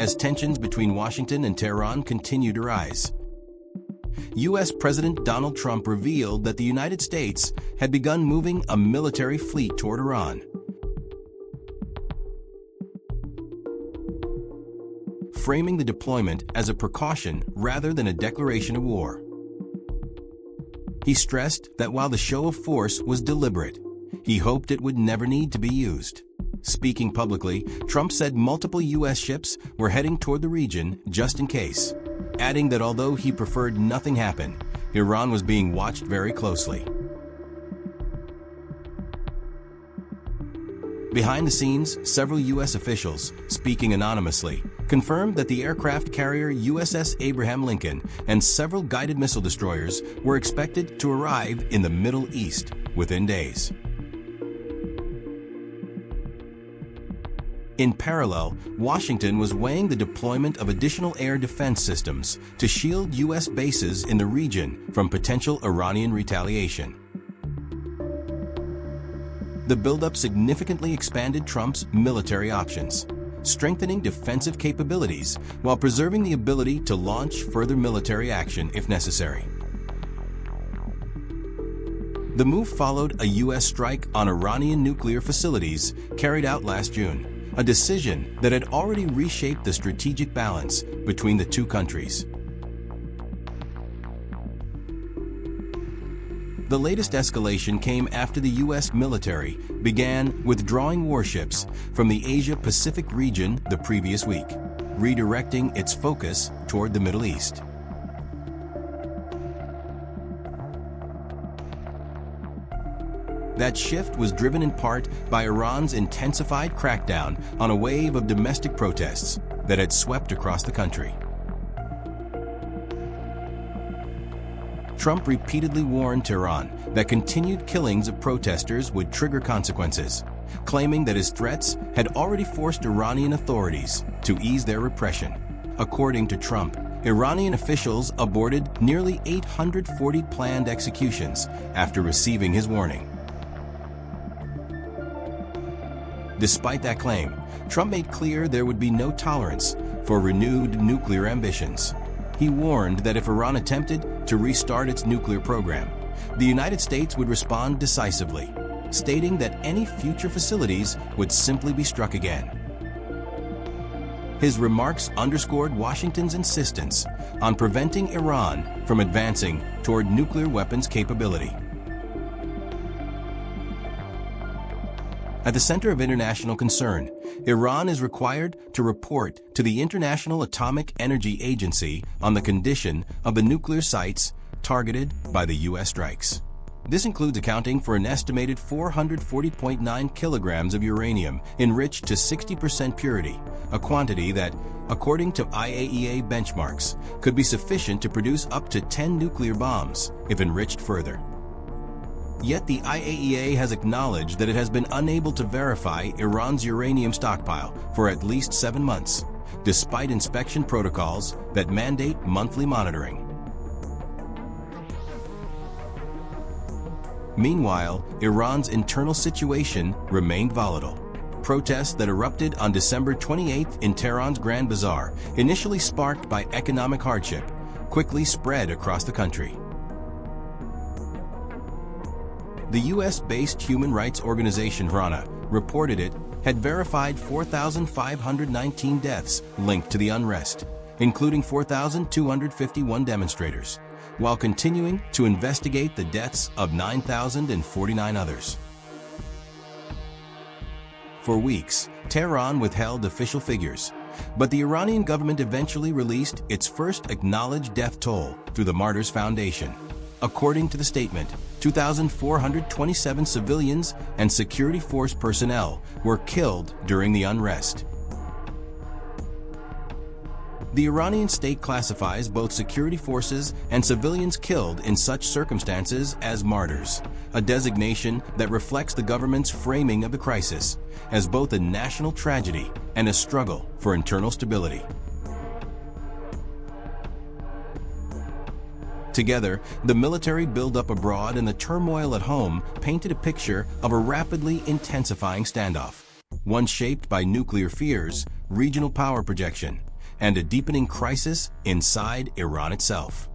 as tensions between Washington and Tehran continue to rise. U.S. President Donald Trump revealed that the United States had begun moving a military fleet toward Iran, framing the deployment as a precaution rather than a declaration of war. He stressed that while the show of force was deliberate, he hoped it would never need to be used. Speaking publicly, Trump said multiple U.S. ships were heading toward the region just in case, adding that although he preferred nothing happen, Iran was being watched very closely. Behind the scenes, several U.S. officials, speaking anonymously, confirmed that the aircraft carrier USS Abraham Lincoln and several guided missile destroyers were expected to arrive in the Middle East within days. In parallel, Washington was weighing the deployment of additional air defense systems to shield U.S. bases in the region from potential Iranian retaliation. The buildup significantly expanded Trump's military options, strengthening defensive capabilities while preserving the ability to launch further military action if necessary. The move followed a U.S. strike on Iranian nuclear facilities carried out last June, a decision that had already reshaped the strategic balance between the two countries. The latest escalation came after the U.S. military began withdrawing warships from the Asia-Pacific region the previous week, redirecting its focus toward the Middle East. That shift was driven in part by Iran's intensified crackdown on a wave of domestic protests that had swept across the country. Trump repeatedly warned Tehran that continued killings of protesters would trigger consequences, claiming that his threats had already forced Iranian authorities to ease their repression. According to Trump, Iranian officials aborted nearly 840 planned executions after receiving his warning. Despite that claim, Trump made clear there would be no tolerance for renewed nuclear ambitions. He warned that if Iran attempted to restart its nuclear program, the United States would respond decisively, stating that any future facilities would simply be struck again. His remarks underscored Washington's insistence on preventing Iran from advancing toward nuclear weapons capability. At the center of international concern, Iran is required to report to the International Atomic Energy Agency on the condition of the nuclear sites targeted by the U.S. strikes. This includes accounting for an estimated 440.9 kilograms of uranium enriched to 60% purity, a quantity that, according to IAEA benchmarks, could be sufficient to produce up to 10 nuclear bombs if enriched further. Yet the IAEA has acknowledged that it has been unable to verify Iran's uranium stockpile for at least 7 months, despite inspection protocols that mandate monthly monitoring. Meanwhile, Iran's internal situation remained volatile. Protests that erupted on December 28th in Tehran's Grand Bazaar, initially sparked by economic hardship, quickly spread across the country. The U.S.-based human rights organization HRANA reported it had verified 4,519 deaths linked to the unrest, including 4,251 demonstrators, while continuing to investigate the deaths of 9,049 others. For weeks, Tehran withheld official figures, but the Iranian government eventually released its first acknowledged death toll through the Martyrs Foundation. According to the statement, 2,427 civilians and security force personnel were killed during the unrest. The Iranian state classifies both security forces and civilians killed in such circumstances as martyrs, a designation that reflects the government's framing of the crisis as both a national tragedy and a struggle for internal stability. Together, the military buildup abroad and the turmoil at home painted a picture of a rapidly intensifying standoff, one shaped by nuclear fears, regional power projection, and a deepening crisis inside Iran itself.